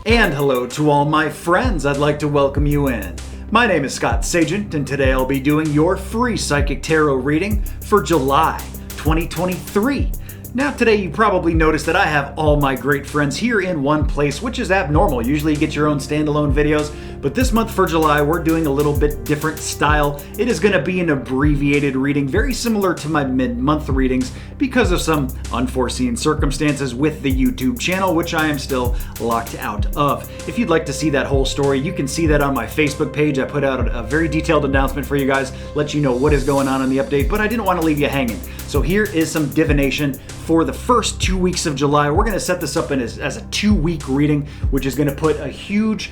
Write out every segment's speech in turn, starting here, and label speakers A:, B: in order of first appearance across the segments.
A: And hello to all my friends, I'd like to welcome you in. My name is Scott Sagent, and today I'll be doing your free psychic tarot reading for July 2023. Now today you probably noticed that I have all my great friends here in one place, which is abnormal. Usually you get your own standalone videos, but this month for July we're doing a little bit different style. It is going to be an abbreviated reading, very similar to my mid-month readings because of some unforeseen circumstances with the YouTube channel, which I am still locked out of. If you'd like to see that whole story, you can see that on my Facebook page. I put out a very detailed announcement for you guys, let you know what is going on in the update, but I didn't want to leave you hanging. So here is some divination for the first 2 weeks of July. We're going to set this up as a 2-week reading, which is going to put a huge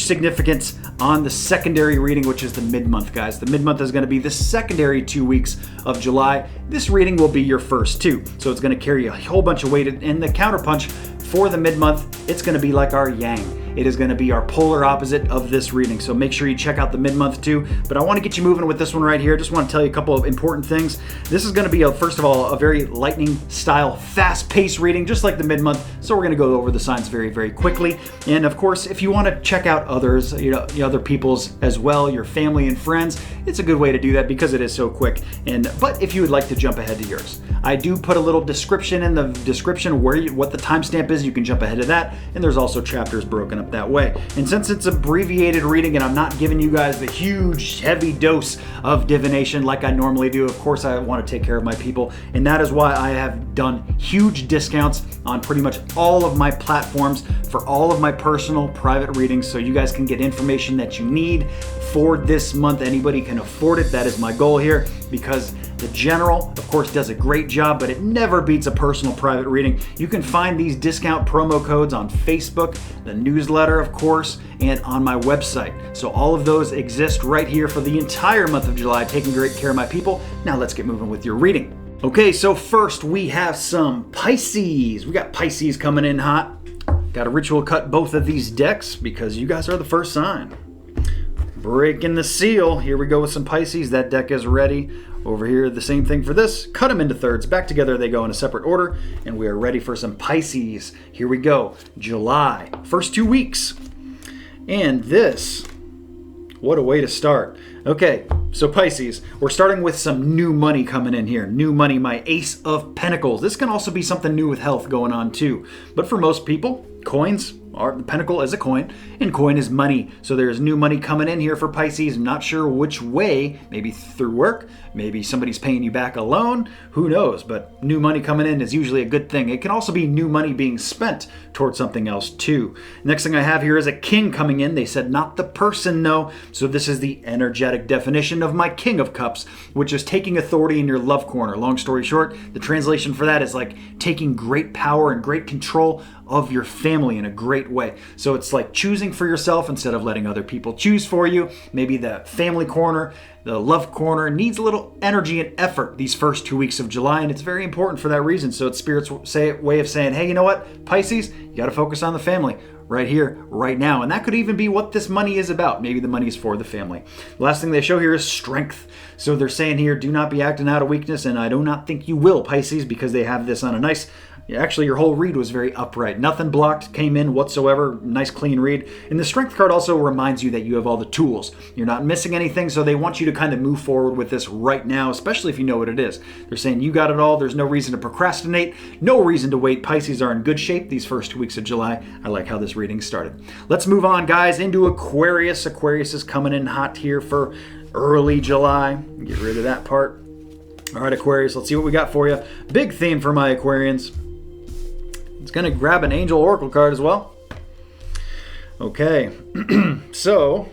A: significance on the secondary reading, which is the mid-month, guys. The mid-month is going to be the secondary 2 weeks of July. This reading will be your first two, so it's going to carry a whole bunch of weight. And the counterpunch for the mid-month, it's going to be like our yang. It is going to be our polar opposite of this reading. So make sure you check out the mid-month too. But I want to get you moving with this one right here. Just want to tell you a couple of important things. This is going to be, first of all, a very lightning style, fast-paced reading, just like the mid-month. So we're going to go over the signs very quickly. And of course, if you want to check out others, other people's as well, your family and friends, it's a good way to do that because it is so quick. But if you would like to jump ahead to yours, I do put a little description in the description what the timestamp is. You can jump ahead to that. And there's also chapters broken up that way. And since it's abbreviated reading and I'm not giving you guys the huge heavy dose of divination like I normally do, of course I want to take care of my people, and that is why I have done huge discounts on pretty much all of my platforms for all of my personal private readings, so you guys can get information that you need for this month. Anybody can afford it. That is my goal here, because the general, of course, does a great job, but it never beats a personal private reading. You can find these discount promo codes on Facebook, the newsletter, of course, and on my website. So all of those exist right here for the entire month of July, taking great care of my people. Now let's get moving with your reading. Okay, so first we have some Pisces. We got Pisces coming in hot. Got to ritual cut both of these decks because you guys are the first sign. Breaking the seal. Here we go with some Pisces. That deck is ready. Over here, the same thing for this. Cut them into thirds. Back together, they go in a separate order. And we are ready for some Pisces. Here we go. July. First 2 weeks. And this, what a way to start. Okay, so Pisces, we're starting with some new money coming in here. New money, my Ace of Pentacles. This can also be something new with health going on too. But for most people, coins are, the pentacle is a coin, and coin is money. So there's new money coming in here for Pisces. I'm not sure which way, maybe through work, maybe somebody's paying you back a loan, who knows, but new money coming in is usually a good thing. It can also be new money being spent towards something else too. Next thing I have here is a king coming in. They said not the person though, so this is the energetic definition of my King of Cups, which is taking authority in your love corner. Long story short, the translation for that is like taking great power and great control of your family in a great way. So it's like choosing for yourself instead of letting other people choose for you. Maybe the family corner, the love corner needs a little energy and effort these first 2 weeks of July, and it's very important for that reason. So it's Spirit's way of saying, hey, you know what, Pisces, you got to focus on the family right here, right now. And that could even be what this money is about. Maybe the money is for the family. The last thing they show here is strength. So they're saying here, do not be acting out of weakness, and I do not think you will, Pisces, because they have this on a nice, actually your whole read was very upright. Nothing blocked came in whatsoever. Nice clean read. And the strength card also reminds you that you have all the tools. You're not missing anything, so they want you to kind of move forward with this right now, especially if you know what it is. They're saying you got it all. There's no reason to procrastinate. No reason to wait. Pisces are in good shape these first 2 weeks of July. I like how this reading started. Let's move on, guys, into Aquarius. Aquarius is coming in hot here for early July. Get rid of that part. All right, Aquarius, let's see what we got for you. Big theme for my Aquarians. It's going to grab an Angel Oracle card as well. Okay, so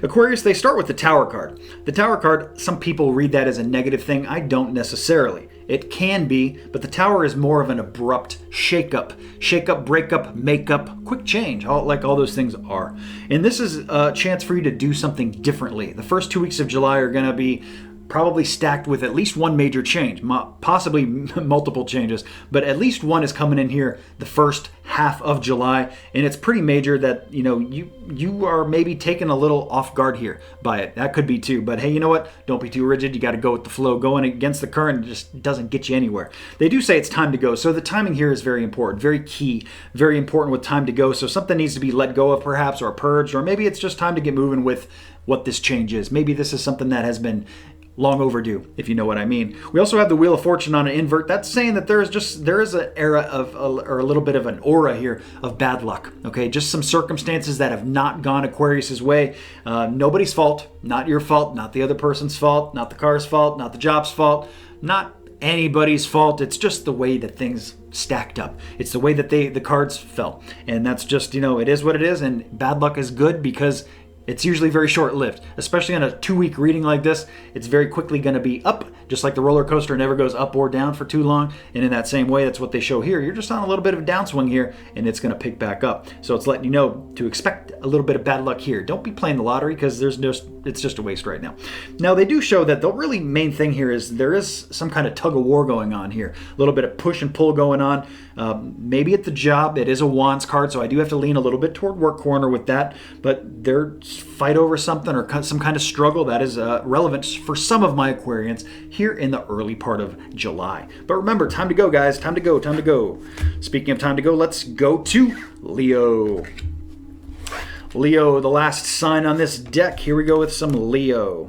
A: Aquarius, they start with the Tower card. The Tower card, some people read that as a negative thing. I don't necessarily. It can be, but the Tower is more of an abrupt shake-up. Shake-up, break-up, make-up, quick change, like all those things are. And this is a chance for you to do something differently. The first 2 weeks of July are going to be probably stacked with at least one major change, possibly multiple changes, but at least one is coming in here the first half of July, and it's pretty major that, you know, you are maybe taken a little off guard here by it. That could be too, but hey, you know what? Don't be too rigid. You got to go with the flow. Going against the current just doesn't get you anywhere. They do say it's time to go, so the timing here is very important, very key, very important with time to go. So something needs to be let go of perhaps, or purged, or maybe it's just time to get moving with what this change is. Maybe this is something that has been long overdue, if you know what I mean. We also have the Wheel of Fortune on an invert. That's saying that there is an era of, or a little bit of an aura here of bad luck. Okay, just some circumstances that have not gone Aquarius's way. Nobody's fault, not your fault, not the other person's fault, not the car's fault, not the job's fault, not anybody's fault. It's just the way that things stacked up. It's the way that the cards fell, and that's just, you know, it is what it is. And bad luck is good because it's usually very short-lived, especially on a 2-week reading like this. It's very quickly going to be up, just like the roller coaster never goes up or down for too long. And in that same way, that's what they show here. You're just on a little bit of a downswing here, and it's going to pick back up. So it's letting you know to expect a little bit of bad luck here. Don't be playing the lottery because it's just a waste right now. Now, they do show that the really main thing here is there is some kind of tug of war going on here. A little bit of push and pull going on. Maybe at the job. It is a Wands card, so I do have to lean a little bit toward work corner with that. But there's fight over something or some kind of struggle that is relevant for some of my Aquarians here in the early part of July. But remember, time to go, guys. Time to go. Time to go. Speaking of time to go, let's go to Leo. Leo, the last sign on this deck. Here we go with some Leo.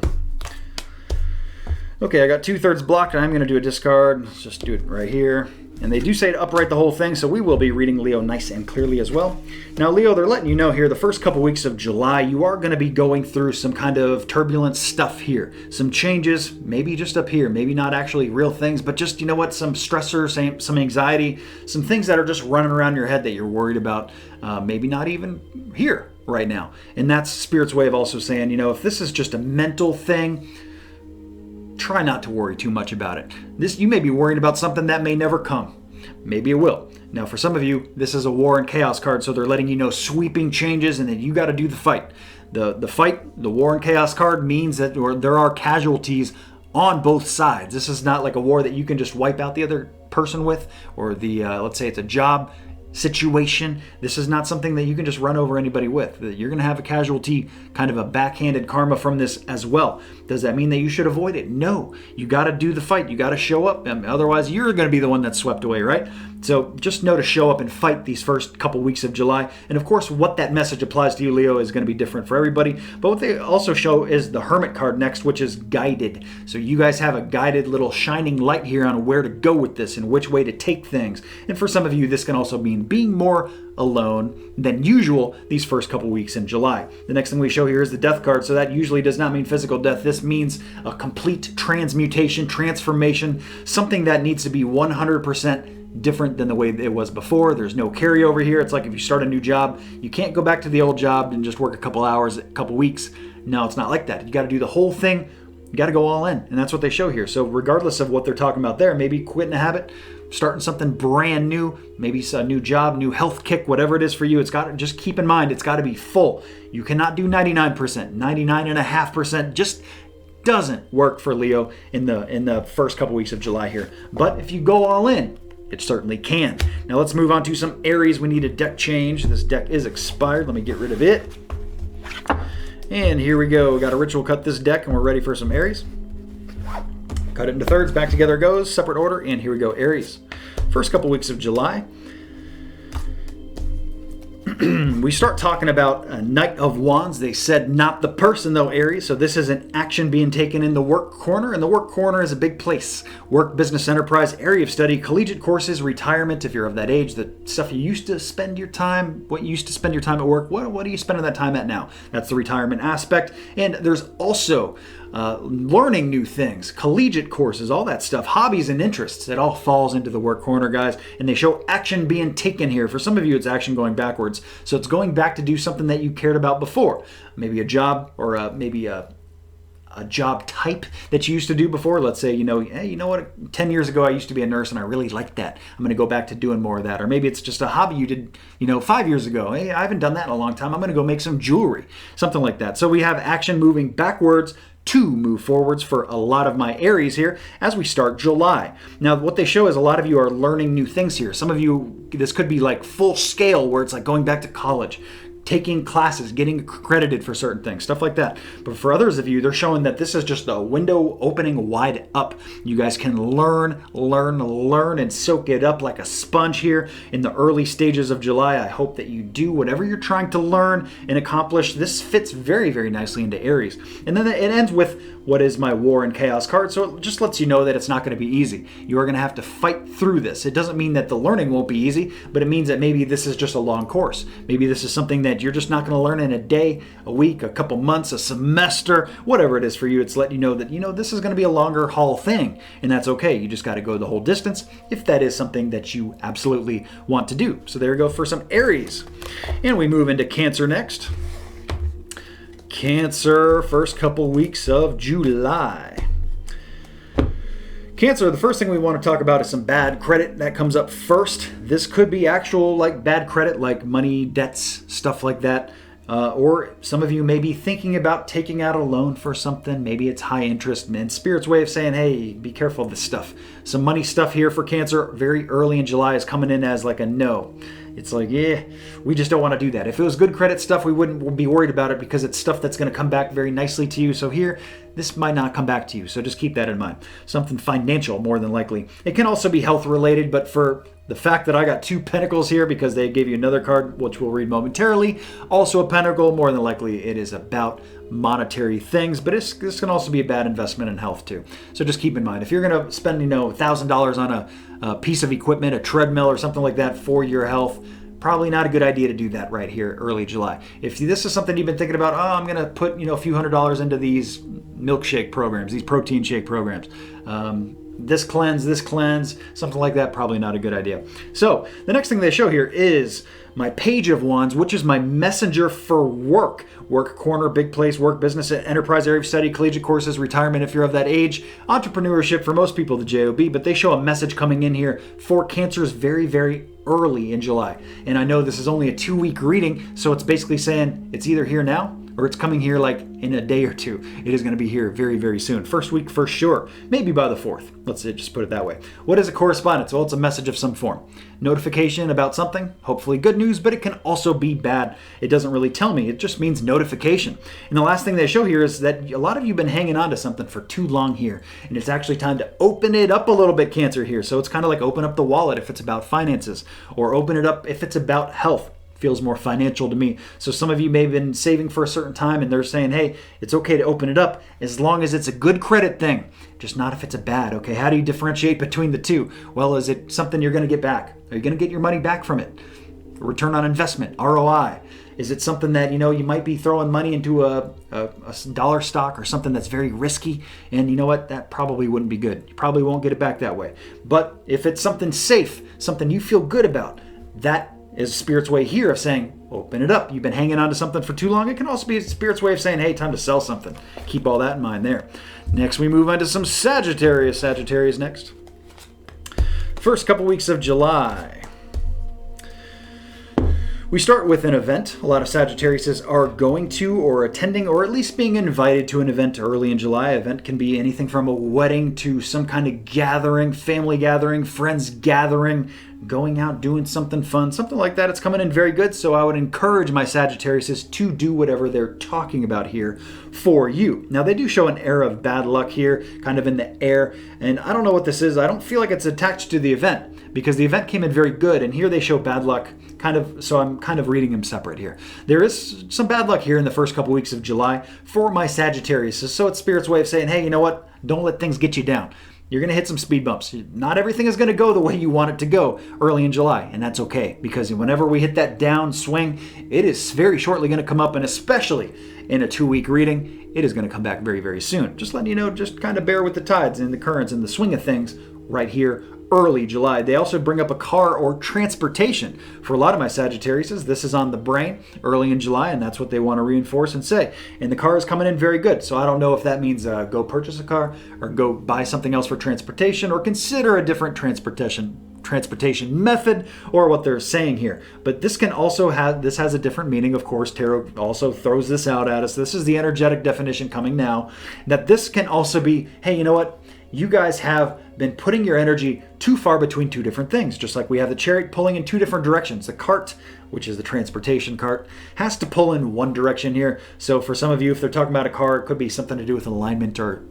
A: Okay, I got 2/3 blocked, and I'm going to do a discard. Let's just do it right here. And they do say to upright the whole thing, so we will be reading Leo nice and clearly as well. Now, Leo, they're letting you know here, the first couple weeks of July, you are going to be going through some kind of turbulent stuff here. Some changes, maybe just up here, maybe not actually real things, but just, you know what, some stressors, some anxiety, some things that are just running around your head that you're worried about, maybe not even here right now. And that's Spirit's way of also saying, you know, if this is just a mental thing, try not to worry too much about it. You may be worrying about something that may never come. Maybe it will. Now, for some of you, this is a war and chaos card, so they're letting you know sweeping changes and that you got to do the fight. The fight, the war and chaos card means that there are casualties on both sides. This is not like a war that you can just wipe out the other person with, or let's say it's a job situation. This is not something that you can just run over anybody with. You're going to have a casualty, kind of a backhanded karma from this as well. Does that mean that you should avoid it? No. You got to do the fight. You got to show up. Otherwise, you're going to be the one that's swept away, right? So just know to show up and fight these first couple weeks of July. And of course, what that message applies to you, Leo, is going to be different for everybody. But what they also show is the Hermit card next, which is guided. So you guys have a guided little shining light here on where to go with this and which way to take things. And for some of you, this can also mean being more alone than usual these first couple weeks in July. The next thing we show here is the Death card. So that usually does not mean physical death. This means a complete transmutation, transformation, something that needs to be 100% different than the way it was before. There's no carryover here. It's like if you start a new job, you can't go back to the old job and just work a couple hours, a couple weeks. No, it's not like that. You got to do the whole thing. You got to go all in. And that's what they show here. So regardless of what they're talking about there, maybe quitting a habit, starting something brand new, maybe it's a new job, new health kick, whatever it is for you, it's got to, just keep in mind, it's got to be full. You cannot do 99%, 99.5%, just doesn't work for Leo in the first couple weeks of July here. But if you go all in, it certainly can. Now let's move on to some Aries. We need a deck change. This deck is expired. Let me get rid of it. And here we go. We got a ritual cut this deck, and we're ready for some Aries. Cut it into thirds. Back together it goes. Separate order. And here we go, Aries. First couple weeks of July. We start talking about a Knight of Wands. They said not the person though, Aries. So this is an action being taken in the work corner, and the work corner is a big place. Work, business, enterprise, area of study, collegiate courses, retirement. If you're of that age, the stuff you used to spend your time, what you used to spend your time at work, what are you spending that time at now? That's the retirement aspect. And there's also learning new things, collegiate courses, all that stuff, hobbies and interests. It all falls into the work corner, guys. And they show action being taken here. For some of you, it's action going backwards. So it's going back to do something that you cared about before. Maybe a job, or maybe a job type that you used to do before. Let's say, hey, you know what? 10 years ago, I used to be a nurse and I really liked that. I'm going to go back to doing more of that. Or maybe it's just a hobby you did, 5 years ago. Hey, I haven't done that in a long time. I'm going to go make some jewelry, something like that. So we have action moving backwards to move forwards for a lot of my Aries here as we start July. Now, what they show is a lot of you are learning new things here. Some of you, this could be like full scale where it's like going back to college, taking classes, getting accredited for certain things, stuff like that. But for others of you, they're showing that this is just a window opening wide up. You guys can learn, and soak it up like a sponge here in the early stages of July. I hope that you do whatever you're trying to learn and accomplish. This fits very, very nicely into Aries. And then it ends with what is my War and Chaos card. So it just lets you know that it's not going to be easy. You are going to have to fight through this. It doesn't mean that the learning won't be easy, but it means that maybe this is just a long course. Maybe this is something that you're just not going to learn in a day, a week, a couple months, a semester, whatever it is for you. It's letting you know that, this is going to be a longer haul thing, and that's okay. You just got to go the whole distance if that is something that you absolutely want to do. So there we go for some Aries. And we move into Cancer next. Cancer, first couple weeks of July. Cancer, the first thing we want to talk about is some bad credit that comes up first. This could be actual bad credit, like money, debts, stuff like that. Or some of you may be thinking about taking out a loan for something. Maybe it's high interest, and Spirit's way of saying, hey, be careful of this stuff. Some money stuff here for Cancer very early in July is coming in as like a no. It's like, yeah, we just don't want to do that. If it was good credit stuff, we wouldn't be worried about it because it's stuff that's going to come back very nicely to you. So here, this might not come back to you. So just keep that in mind. Something financial, more than likely. It can also be health related, but for the fact that I got 2 pentacles here because they gave you another card, which we'll read momentarily, also a pentacle, more than likely it is about monetary things, but this can also be a bad investment in health too. So just keep in mind, if you're going to spend, $1,000 on a piece of equipment, a treadmill or something like that for your health, probably not a good idea to do that right here early July. If this is something you've been thinking about, I'm going to put, a few $100s into these milkshake programs, these protein shake programs, this cleanse, something like that, probably not a good idea. So the next thing they show here is my Page of Wands, which is my messenger for work. Work corner, big place, work, business, enterprise, area of study, collegiate courses, retirement if you're of that age, entrepreneurship for most people, the JOB, but they show a message coming in here for Cancers very, very early in July. And I know this is only a 2-week reading, so it's basically saying it's either here now or it's coming here like in a day or two. It is going to be here very, very soon. First week for sure. Maybe by the 4th. Let's just put it that way. What is a correspondence? Well, it's a message of some form. Notification about something, hopefully good news, but it can also be bad. It doesn't really tell me. It just means notification. And the last thing they show here is that a lot of you have been hanging on to something for too long here. And it's actually time to open it up a little bit, Cancer, here. So it's kind of like open up the wallet if it's about finances, or open it up if it's about health. Feels more financial to me. So some of you may have been saving for a certain time and they're saying, hey, it's okay to open it up as long as it's a good credit thing, just not if it's a bad. Okay, how do you differentiate between the two? Well, is it something you're going to get back? Are you going to get your money back from it? Return on investment, ROI. Is it something that, you might be throwing money into a dollar stock or something that's very risky, and you know what? That probably wouldn't be good. You probably won't get it back that way. But if it's something safe, something you feel good about, that is Spirit's way here of saying, open it up. You've been hanging on to something for too long. It can also be Spirit's way of saying, hey, time to sell something. Keep all that in mind there. Next, we move on to some Sagittarius. Sagittarius next. First couple weeks of July. We start with an event. A lot of Sagittariuses are going to or attending or at least being invited to an event early in July. Event can be anything from a wedding to some kind of gathering, family gathering, friends gathering, going out, doing something fun, something like that. It's coming in very good. So I would encourage my Sagittariuses to do whatever they're talking about here for you. Now they do show an air of bad luck here, kind of in the air. And I don't know what this is. I don't feel like it's attached to the event because the event came in very good. And here they show bad luck so I'm kind of reading them separate here. There is some bad luck here in the first couple weeks of July for my Sagittarius. So it's Spirit's way of saying, hey, you know what? Don't let things get you down. You're going to hit some speed bumps. Not everything is going to go the way you want it to go early in July, and that's okay because whenever we hit that down swing, it is very shortly going to come up, and especially in a 2-week reading, it is going to come back very, very soon. Just letting you know, just kind of bear with the tides and the currents and the swing of things right here early July. They also bring up a car or transportation. For a lot of my Sagittariuses, this is on the brain early in July, and that's what they want to reinforce and say. And the car is coming in very good. So I don't know if that means go purchase a car or go buy something else for transportation or consider a different transportation transportation method or what they're saying here. But this can also have, this has a different meaning. Of course, tarot also throws this out at us. This is the energetic definition coming now, that this can also be, hey, you know what? You guys have been putting your energy too far between two different things. Just like we have the chariot pulling in two different directions. The cart, which is the transportation cart, has to pull in one direction here. So for some of you, if they're talking about a car, it could be something to do with alignment or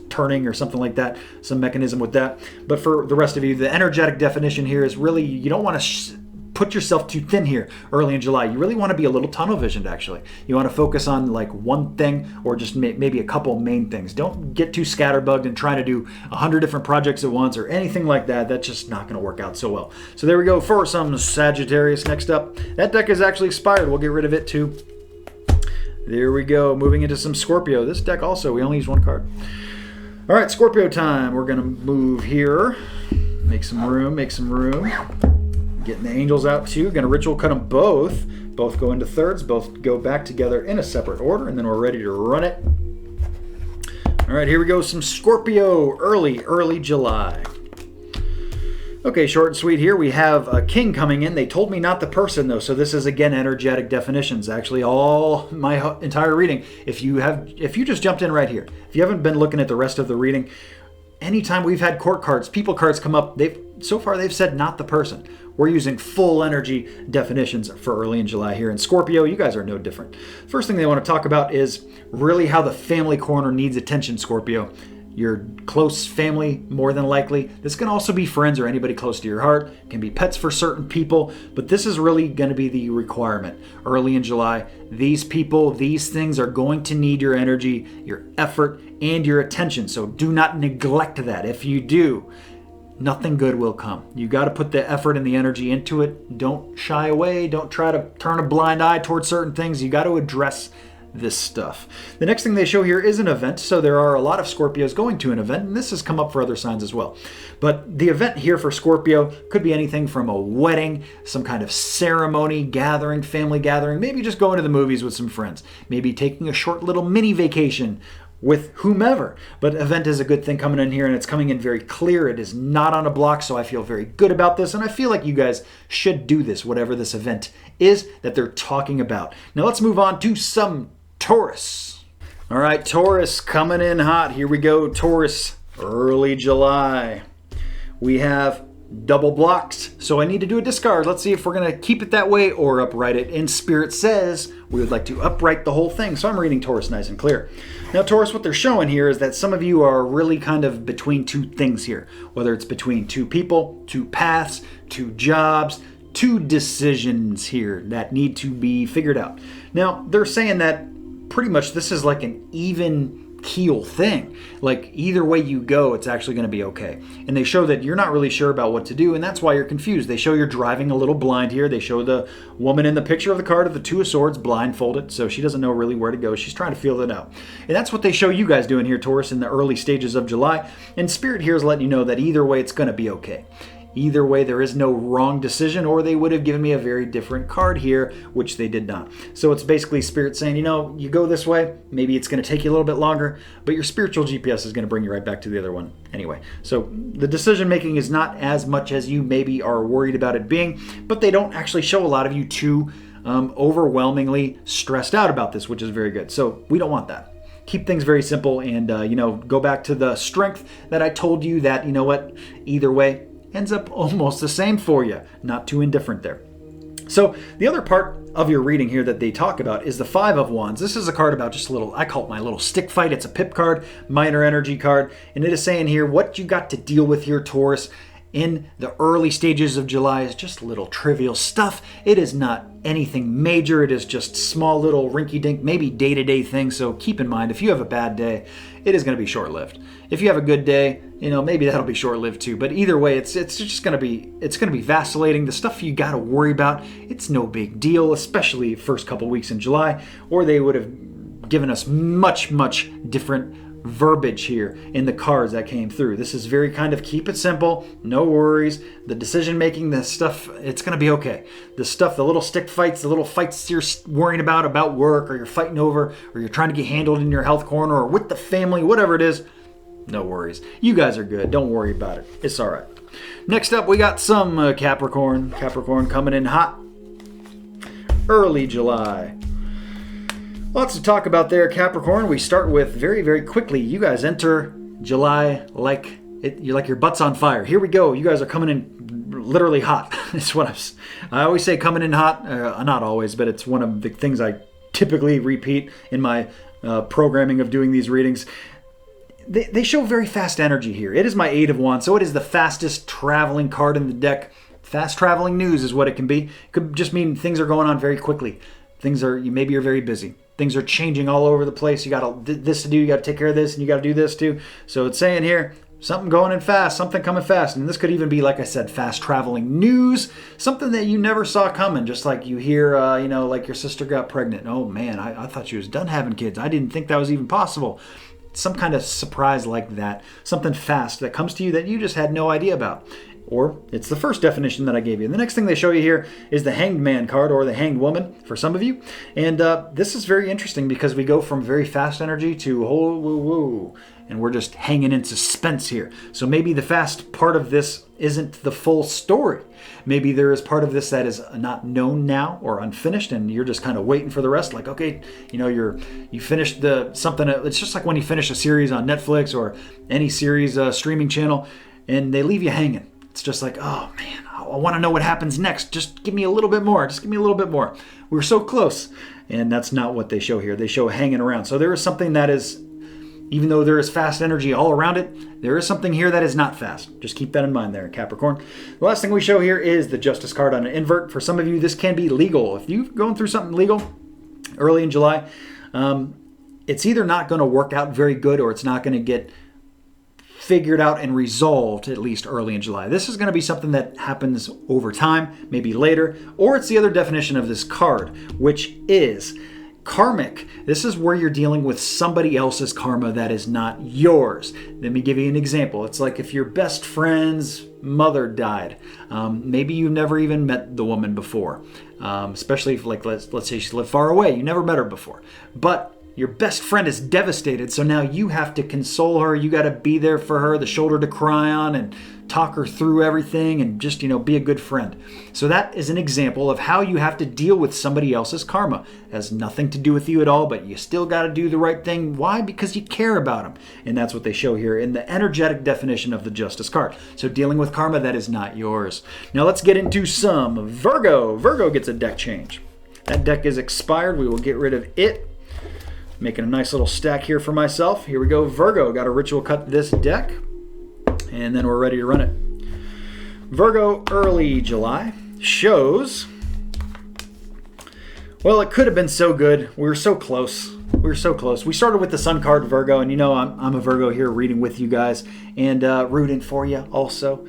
A: turning or something like that, some mechanism with that. But for the rest of you, the energetic definition here is really, you don't want to put yourself too thin here early in July. You really want to be a little tunnel visioned, actually. You want to focus on like one thing or just maybe a couple main things. Don't get too scatterbugged and try to do 100 different projects at once or anything like that. That's just not going to work out so well. So there we go for some Sagittarius. Next up, that deck is actually expired. We'll get rid of it too. There we go. Moving into some Scorpio. This deck also, we only use one card. All right, Scorpio time. We're going to move here. Make some room, make some room. Getting the angels out too. Going to ritual cut them both. Both go into thirds. Both go back together in a separate order. And then we're ready to run it. All right, here we go. Some Scorpio early July. Okay, short and sweet here. We have a king coming in. They told me not the person though. So this is again energetic definitions. Actually, all my entire reading. If you just jumped in right here, if you haven't been looking at the rest of the reading, anytime we've had court cards, people cards come up, so far they've said not the person. We're using full energy definitions for early in July here. And Scorpio, you guys are no different. First thing they want to talk about is really how the family corner needs attention, Scorpio. Your close family, more than likely. This can also be friends or anybody close to your heart. It can be pets for certain people, but this is really going to be the requirement early in July. These people, these things are going to need your energy, your effort, and your attention. So do not neglect that. If you do, nothing good will come. You got to put the effort and the energy into it. Don't shy away. Don't try to turn a blind eye towards certain things. You got to address this stuff. The next thing they show here is an event. So there are a lot of Scorpios going to an event, and this has come up for other signs as well. But the event here for Scorpio could be anything from a wedding, some kind of ceremony, gathering, family gathering, maybe just going to the movies with some friends, maybe taking a short little mini vacation with whomever. But event is a good thing coming in here, and it's coming in very clear. It is not on a block, so I feel very good about this, and I feel like you guys should do this, whatever this event is that they're talking about. Now let's move on to some Taurus. All right, Taurus coming in hot. Here we go, Taurus, early July. We have double blocks, so I need to do a discard. Let's see if we're going to keep it that way or upright it. And Spirit says we would like to upright the whole thing, so I'm reading Taurus nice and clear. Now, Taurus, what they're showing here is that some of you are really kind of between two things here, whether it's between two people, two paths, two jobs, two decisions here that need to be figured out. Now, they're saying that pretty much this is like an even keel thing. Like either way you go, it's actually going to be okay. And they show that you're not really sure about what to do, and that's why you're confused. They show you're driving a little blind here. They show the woman in the picture of the card of the Two of Swords blindfolded, so she doesn't know really where to go. She's trying to feel it out. And that's what they show you guys doing here, Taurus, in the early stages of July. And Spirit here is letting you know that either way, it's going to be okay. Either way, there is no wrong decision, or they would have given me a very different card here, which they did not. So it's basically Spirit saying, you know, you go this way, maybe it's going to take you a little bit longer, but your spiritual GPS is going to bring you right back to the other one anyway. So the decision making is not as much as you maybe are worried about it being, but they don't actually show a lot of you too overwhelmingly stressed out about this, which is very good. So we don't want that. Keep things very simple and, go back to the strength that I told you that, you know what, either way, ends up almost the same for you. Not too indifferent there. So the other part of your reading here that they talk about is the Five of Wands. This is a card about just a little, I call it my little stick fight. It's a pip card, minor energy card. And it is saying here, what you got to deal with here, Taurus, in the early stages of July is just little trivial stuff. It is not anything major. It is just small little rinky-dink, maybe day-to-day things. So keep in mind, if you have a bad day, it is going to be short-lived. If you have a good day, maybe that'll be short-lived too. But either way, it's just going to be vacillating. The stuff you got to worry about, it's no big deal, especially first couple weeks in July, or they would have given us much, much different verbiage here in the cards that came through. This is very kind of keep it simple, no worries. The decision making, the stuff, it's going to be okay. The stuff, the little stick fights, the little fights you're worrying about work, or you're fighting over, or you're trying to get handled in your health corner or with the family, whatever it is, no worries. You guys are good. Don't worry about it. It's all right. Next up, we got some Capricorn. Capricorn coming in hot. Early July. Lots to talk about there, Capricorn. We start with very, very quickly. You guys enter July like your butt's on fire. Here we go. You guys are coming in literally hot. It's what I always say, coming in hot. Not always, but it's one of the things I typically repeat in my programming of doing these readings. They show very fast energy here. It is my 8 of Wands, so it is the fastest traveling card in the deck. Fast traveling news is what it can be. It could just mean things are going on very quickly. Maybe you're very busy. Things are changing all over the place. You got this to do. You got to take care of this, and you got to do this too. So it's saying here, something going in fast, something coming fast. And this could even be, like I said, fast traveling news, something that you never saw coming. Just like you hear, like your sister got pregnant. Oh man, I thought she was done having kids. I didn't think that was even possible. Some kind of surprise like that. Something fast that comes to you that you just had no idea about. Or it's the first definition that I gave you. The next thing they show you here is the Hanged Man card, or the Hanged Woman for some of you. And this is very interesting because we go from very fast energy to whoa, whoa, whoa. And we're just hanging in suspense here. So maybe the fast part of this isn't the full story. Maybe there is part of this that is not known now or unfinished, and you're just kind of waiting for the rest. Like, okay, you finished something. It's just like when you finish a series on Netflix or any series streaming channel, and they leave you hanging. It's just like, oh man, I want to know what happens next. Just give me a little bit more. Just give me a little bit more. We're so close. And that's not what they show here. They show hanging around. So there is something that is, even though there is fast energy all around it, there is something here that is not fast. Just keep that in mind there, Capricorn. The last thing we show here is the Justice card on an invert. For some of you, this can be legal. If you've gone through something legal early in July, it's either not going to work out very good, or it's not going to get figured out and resolved, at least early in July. This is going to be something that happens over time, maybe later, or it's the other definition of this card, which is karmic. This is where you're dealing with somebody else's karma that is not yours. Let me give you an example. It's like if your best friend's mother died. Maybe you've never even met the woman before, especially if, like, let's say she lived far away. You never met her before, but your best friend is devastated, so now you have to console her. You got to be there for her, the shoulder to cry on, and talk her through everything, and just, be a good friend. So that is an example of how you have to deal with somebody else's karma. It has nothing to do with you at all, but you still got to do the right thing. Why? Because you care about them. And that's what they show here in the energetic definition of the Justice card. So dealing with karma that is not yours. Now let's get into some Virgo. Virgo gets a deck change. That deck is expired. We will get rid of it. Making a nice little stack here for myself. Here we go, Virgo. Got to ritual cut this deck, and then we're ready to run it. Virgo early July shows, well, it could have been so good. We were so close. We started with the Sun card, Virgo, and I'm a Virgo here reading with you guys and rooting for you also,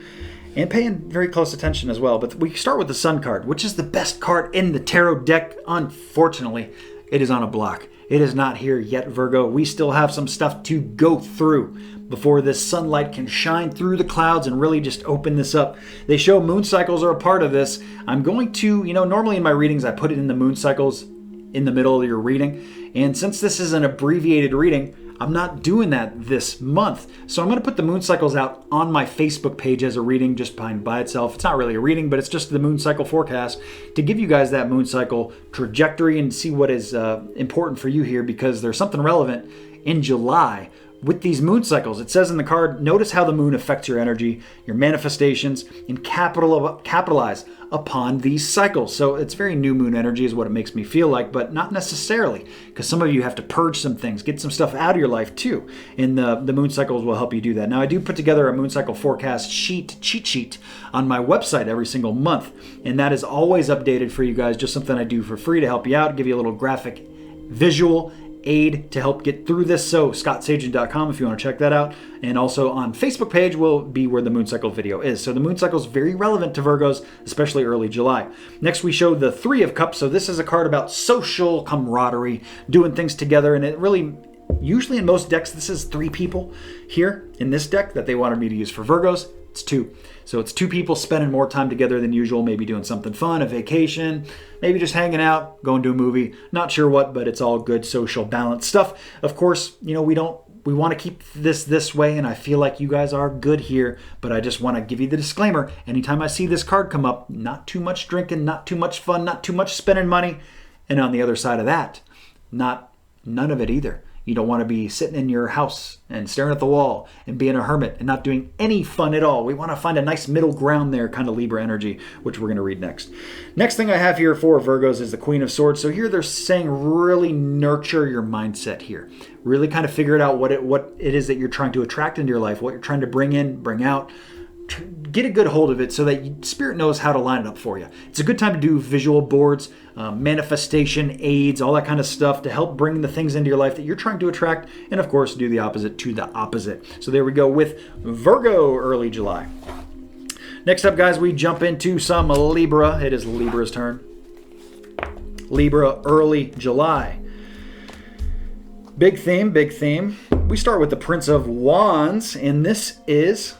A: and paying very close attention as well. But we start with the Sun card, which is the best card in the tarot deck. Unfortunately, it is on a block. It is not here yet, Virgo. We still have some stuff to go through before this sunlight can shine through the clouds and really just open this up. They show moon cycles are a part of this. I'm going to, normally in my readings, I put it in the moon cycles in the middle of your reading. And since this is an abbreviated reading, I'm not doing that this month. So I'm going to put the moon cycles out on my Facebook page as a reading just by itself. It's not really a reading, but it's just the moon cycle forecast to give you guys that moon cycle trajectory and see what is important for you here, because there's something relevant in July with these moon cycles. It says in the card, notice how the moon affects your energy, your manifestations, and capitalize upon these cycles. So it's very new moon energy is what it makes me feel like, but not necessarily, because some of you have to purge some things, get some stuff out of your life too. And the moon cycles will help you do that. Now, I do put together a moon cycle forecast cheat sheet on my website every single month. And that is always updated for you guys, just something I do for free to help you out, give you a little graphic visual aid to help get through this. So scottsagent.com if you want to check that out. And also on Facebook page will be where the moon cycle video is. So the moon cycle is very relevant to Virgos, especially early July. Next, we show the Three of Cups. So this is a card about social camaraderie, doing things together. And it really, usually in most decks, this is 3 people. Here in this deck that they wanted me to use for Virgos, it's 2. So it's 2 people spending more time together than usual, maybe doing something fun, a vacation, maybe just hanging out, going to a movie, not sure what, but it's all good social balance stuff. Of course, we don't we want to keep this way, and I feel like you guys are good here, but I just want to give you the disclaimer. Anytime I see this card come up, not too much drinking, not too much fun, not too much spending money. And on the other side of that, none of it either. You don't want to be sitting in your house and staring at the wall and being a hermit and not doing any fun at all. We want to find a nice middle ground there, kind of Libra energy, which we're going to read next. Next thing I have here for Virgos is the Queen of Swords. So here they're saying really nurture your mindset here. Really kind of figure it out what it is that you're trying to attract into your life, what you're trying to bring in, bring out. Get a good hold of it so that Spirit knows how to line it up for you. It's a good time to do visual boards, manifestation aids, all that kind of stuff to help bring the things into your life that you're trying to attract, and of course do the opposite to the opposite. So there we go with Virgo early July. Next up, guys, we jump into some Libra. It is Libra's turn. Libra early July. Big theme. We start with the Prince of Wands, and this is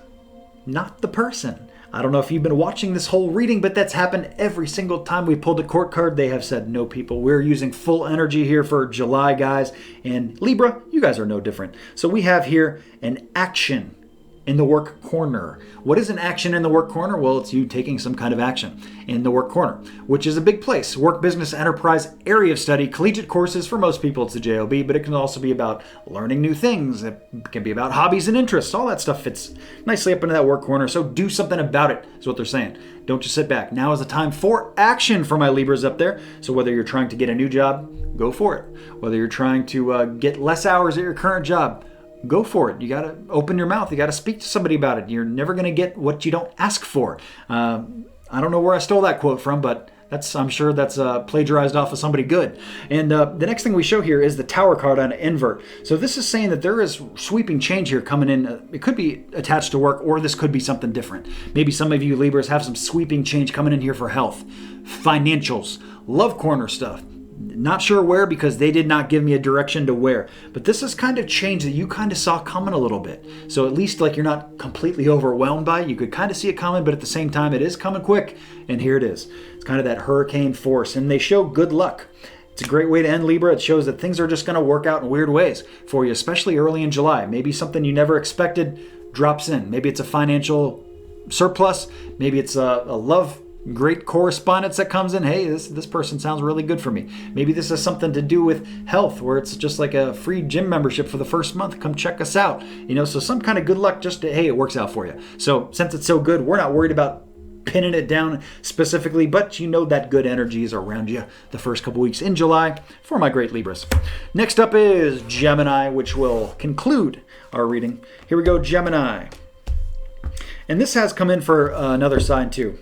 A: not the person. I don't know if you've been watching this whole reading, but that's happened every single time we pulled a court card. They have said, no, people, we're using full energy here for July, guys. And Libra, you guys are no different. So we have here an action in the work corner. What is an action in the work corner? Well, it's you taking some kind of action in the work corner, which is a big place. Work, business, enterprise, area of study, collegiate courses. For most people, it's a JOB, but it can also be about learning new things. It can be about hobbies and interests. All that stuff fits nicely up into that work corner. So do something about it, is what they're saying. Don't just sit back. Now is the time for action for my Libras up there. So whether you're trying to get a new job, go for it. Whether you're trying to get less hours at your current job, go for it. You got to open your mouth. You got to speak to somebody about it. You're never going to get what you don't ask for. I don't know where I stole that quote from, but I'm sure that's plagiarized off of somebody good. And the next thing we show here is the Tower card on invert. So this is saying that there is sweeping change here coming in. It could be attached to work, or this could be something different. Maybe some of you Libras have some sweeping change coming in here for health, financials, love corner stuff. Not sure where, because they did not give me a direction to where. But this is kind of change that you kind of saw coming a little bit. So at least like you're not completely overwhelmed by it. You could kind of see it coming, but at the same time, it is coming quick. And here it is. It's kind of that hurricane force. And they show good luck. It's a great way to end Libra. It shows that things are just going to work out in weird ways for you, especially early in July. Maybe something you never expected drops in. Maybe it's a financial surplus. Maybe it's a love great correspondence that comes in. Hey, this person sounds really good for me. Maybe this has something to do with health, where it's just like a free gym membership for the first month. Come check us out. So some kind of good luck, just to, hey, it works out for you. So since it's so good, we're not worried about pinning it down specifically, but that good energy is around you the first couple weeks in July for my great Libras. Next up is Gemini, which will conclude our reading. Here we go, Gemini. And this has come in for another sign too.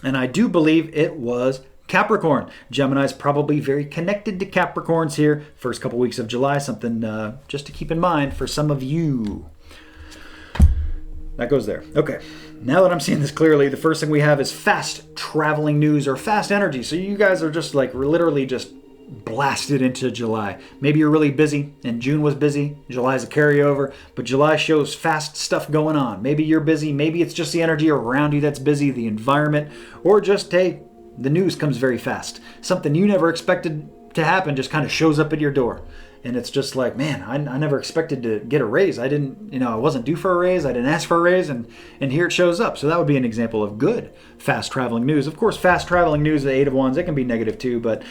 A: And I do believe it was Capricorn. Gemini's probably very connected to Capricorns here. First couple weeks of July, something just to keep in mind for some of you. That goes there. Okay. Now that I'm seeing this clearly, the first thing we have is fast traveling news or fast energy. So you guys are just like literally just blasted into July. Maybe you're really busy and June was busy. July's a carryover, but July shows fast stuff going on. Maybe you're busy. Maybe it's just the energy around you that's busy, the environment, or just, hey, the news comes very fast. Something you never expected to happen just kind of shows up at your door. And it's just like, man, I never expected to get a raise. I didn't, I wasn't due for a raise. I didn't ask for a raise, and here it shows up. So that would be an example of good fast traveling news. Of course, fast traveling news, the Eight of Wands, it can be negative too, but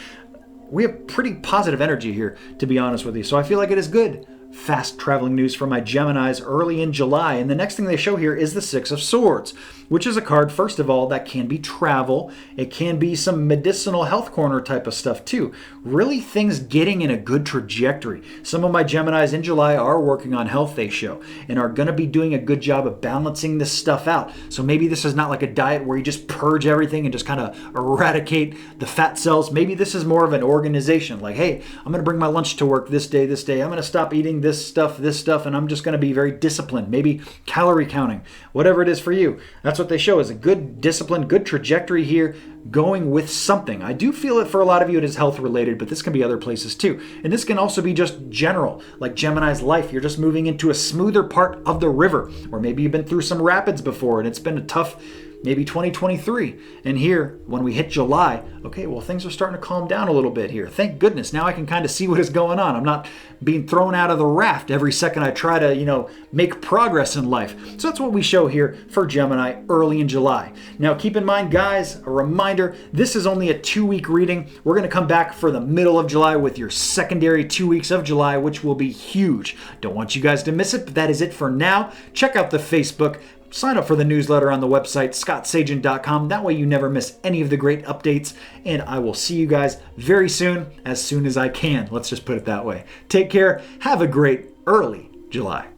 A: we have pretty positive energy here, to be honest with you. So I feel like it is good fast traveling news for my Geminis early in July. And the next thing they show here is the Six of Swords, which is a card, first of all, that can be travel. It can be some medicinal health corner type of stuff too. Really things getting in a good trajectory. Some of my Geminis in July are working on health, they show, and are going to be doing a good job of balancing this stuff out. So maybe this is not like a diet where you just purge everything and just kind of eradicate the fat cells. Maybe this is more of an organization. Like, hey, I'm going to bring my lunch to work this day. I'm going to stop eating this stuff, and I'm just going to be very disciplined. Maybe calorie counting, whatever it is for you. That's what they show is a good discipline, good trajectory here, going with something. I do feel it for a lot of you it is health related, but this can be other places too. And this can also be just general, like Gemini's life. You're just moving into a smoother part of the river, or maybe you've been through some rapids before and it's been a tough maybe 2023. And here, when we hit July, okay, well, things are starting to calm down a little bit here. Thank goodness. Now I can kind of see what is going on. I'm not being thrown out of the raft every second I try to, make progress in life. So that's what we show here for Gemini early in July. Now, keep in mind, guys, a reminder, this is only a 2-week reading. We're going to come back for the middle of July with your secondary 2 weeks of July, which will be huge. Don't want you guys to miss it, but that is it for now. Check out the Facebook. Sign up for the newsletter on the website, scottsagent.com. That way you never miss any of the great updates. And I will see you guys very soon as I can. Let's just put it that way. Take care. Have a great early July.